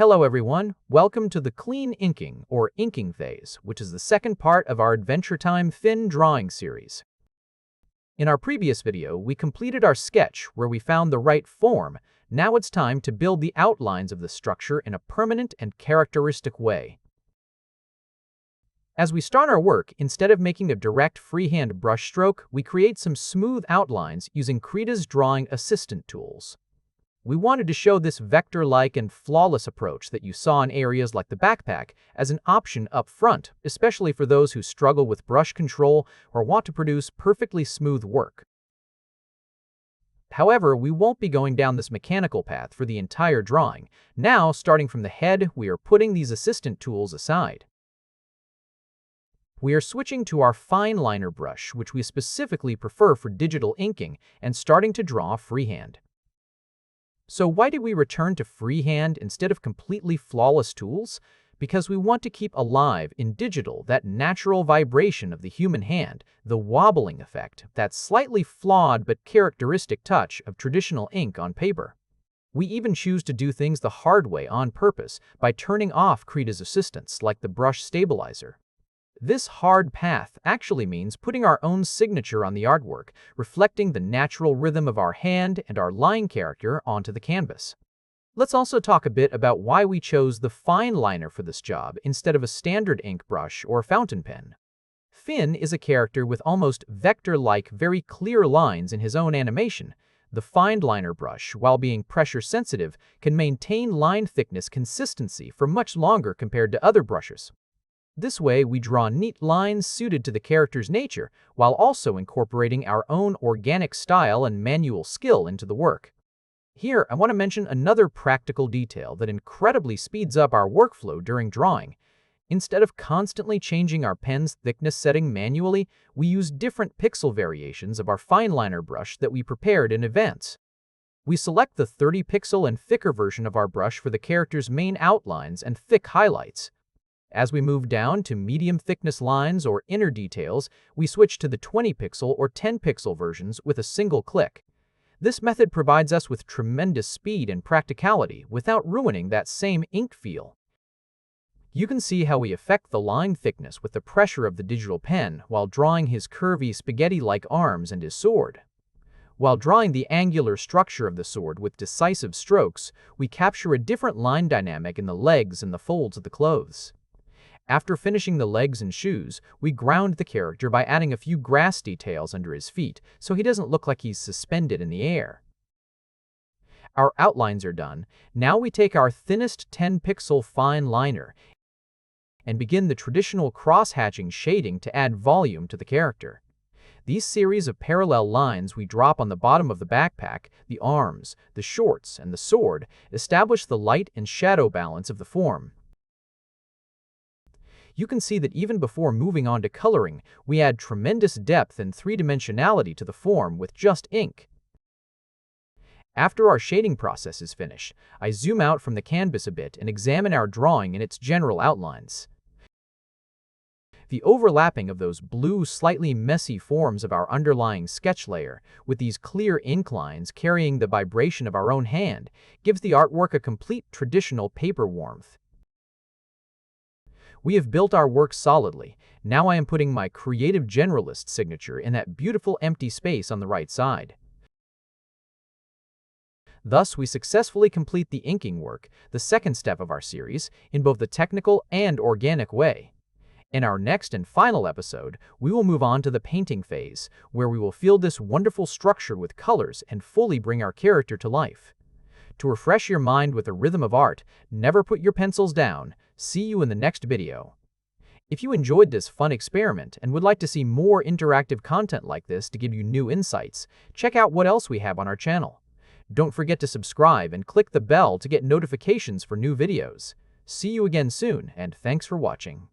Hello everyone, welcome to the clean inking or inking phase, which is the second part of our Adventure Time fin drawing series. In our previous video, we completed our sketch where we found the right form. Now it's time to build the outlines of the structure in a permanent and characteristic way. As we start our work, instead of making a direct freehand brush stroke, we create some smooth outlines using Krita's drawing assistant tools. We wanted to show this vector-like and flawless approach that you saw in areas like the backpack as an option up front, especially for those who struggle with brush control or want to produce perfectly smooth work. However, we won't be going down this mechanical path for the entire drawing. Now, starting from the head, we are putting these assistant tools aside. We are switching to our fineliner brush, which we specifically prefer for digital inking, and starting to draw freehand. So why did we return to freehand instead of completely flawless tools? Because we want to keep alive in digital that natural vibration of the human hand, the wobbling effect, that slightly flawed but characteristic touch of traditional ink on paper. We even choose to do things the hard way on purpose by turning off Krita's assistance like the brush stabilizer. This hard path actually means putting our own signature on the artwork, reflecting the natural rhythm of our hand and our line character onto the canvas. Let's also talk a bit about why we chose the fineliner for this job instead of a standard ink brush or fountain pen. Fin is a character with almost vector-like, very clear lines in his own animation. The fineliner brush, while being pressure-sensitive, can maintain line thickness consistency for much longer compared to other brushes. This way, we draw neat lines suited to the character's nature, while also incorporating our own organic style and manual skill into the work. Here, I want to mention another practical detail that incredibly speeds up our workflow during drawing. Instead of constantly changing our pen's thickness setting manually, we use different pixel variations of our fineliner brush that we prepared in advance. We select the 30-pixel and thicker version of our brush for the character's main outlines and thick highlights. As we move down to medium thickness lines or inner details, we switch to the 20-pixel or 10-pixel versions with a single click. This method provides us with tremendous speed and practicality without ruining that same ink feel. You can see how we affect the line thickness with the pressure of the digital pen while drawing his curvy spaghetti-like arms and his sword. While drawing the angular structure of the sword with decisive strokes, we capture a different line dynamic in the legs and the folds of the clothes. After finishing the legs and shoes, we ground the character by adding a few grass details under his feet so he doesn't look like he's suspended in the air. Our outlines are done. Now we take our thinnest 10-pixel fine liner and begin the traditional cross-hatching shading to add volume to the character. These series of parallel lines we drop on the bottom of the backpack, the arms, the shorts, and the sword establish the light and shadow balance of the form. You can see that even before moving on to coloring, we add tremendous depth and three-dimensionality to the form with just ink. After our shading process is finished, I zoom out from the canvas a bit and examine our drawing in its general outlines. The overlapping of those blue, slightly messy forms of our underlying sketch layer, with these clear ink lines carrying the vibration of our own hand, gives the artwork a complete traditional paper warmth. We have built our work solidly. Now I am putting my creative generalist signature in that beautiful empty space on the right side. Thus, we successfully complete the inking work, the second step of our series, in both the technical and organic way. In our next and final episode, we will move on to the painting phase, where we will fill this wonderful structure with colors and fully bring our character to life. To refresh your mind with the rhythm of art, never put your pencils down. See you in the next video. If you enjoyed this fun experiment and would like to see more interactive content like this to give you new insights, check out what else we have on our channel. Don't forget to subscribe and click the bell to get notifications for new videos. See you again soon, and thanks for watching.